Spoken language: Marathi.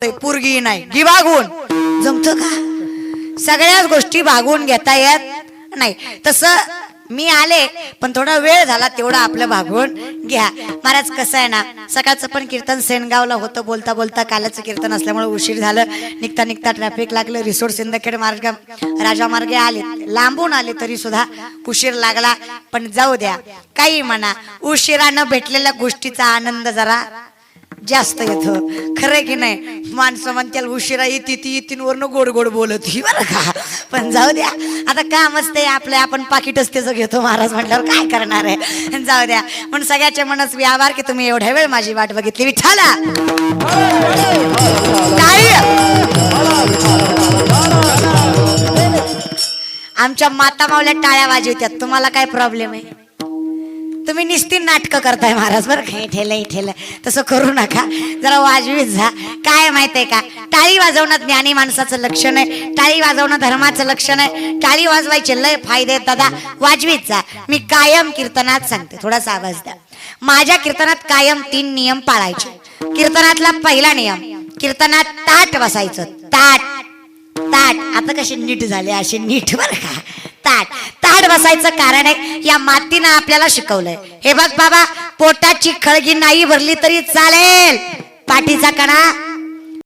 पुरगी नाही घी भागून जमतं का? सगळ्याच गोष्टी भागून घेता येत नाही. तसं मी आले पण थोडा वेळ झाला तेवढा आपलं भागून घ्या. महाराज कसं आहे ना, सकाळचं पण कीर्तन सेनगावला होतं, बोलता बोलता कालचं कीर्तन असल्यामुळे उशीर झालं. निघता निघता ट्रॅफिक लागलं. रिसोड सिंदखेड मार्ग राजा मार्गे आले, लांबून आले तरी सुद्धा उशीर लागला. पण जाऊ द्या, काही म्हणा, उशिरानं भेटलेल्या गोष्टीचा आनंद जरा जास्त येतो. खरं की नाही? माणसं म्हणतील उशिरा येते ती येतीन वरनं गोड गोड बोलत ही बरं का. पण जाऊ द्या, आता कामच ते आपलं, आपण पाकिटच त्याचं घेतो महाराज म्हटल्यावर काय करणार आहे. जाऊ द्या. पण सगळ्याचे मनस्वी आभार की तुम्ही एवढ्या वेळ माझी वाट बघितली. विठ्ठला आमच्या माता मावल्या टाळ्या वाजवतात, तुम्हाला काय प्रॉब्लेम आहे? तुम्ही निस्ती नाटकं करताय महाराज बरं का. ठेलय ठेलय तसं करू नका, जरा वाजवीत जा. काय माहितीये का, टाळी वाजवणं ज्ञानी माणसाचं लक्षण आहे, टाळी वाजवणं धर्माचं लक्षण आहे. टाळी वाजवायचे लय फायदे आहेत दादा, वाजवीत जा. मी कायम कीर्तनात सांगते, थोडासा आवाज द्या. माझ्या कीर्तनात कायम 3 नियम पाळायचे. कीर्तनातला पहिला नियम, कीर्तनात ताट बसायचं. ताट ताट आता कसे नीट झाले असे नीट बरं का. ताट ताट बसायचं कारण आहे, या मातीनं आपल्याला शिकवलंय. हे बघ बाबा, पोटाची खळगी नाही भरली तरी चालेल, पाठीचा कणा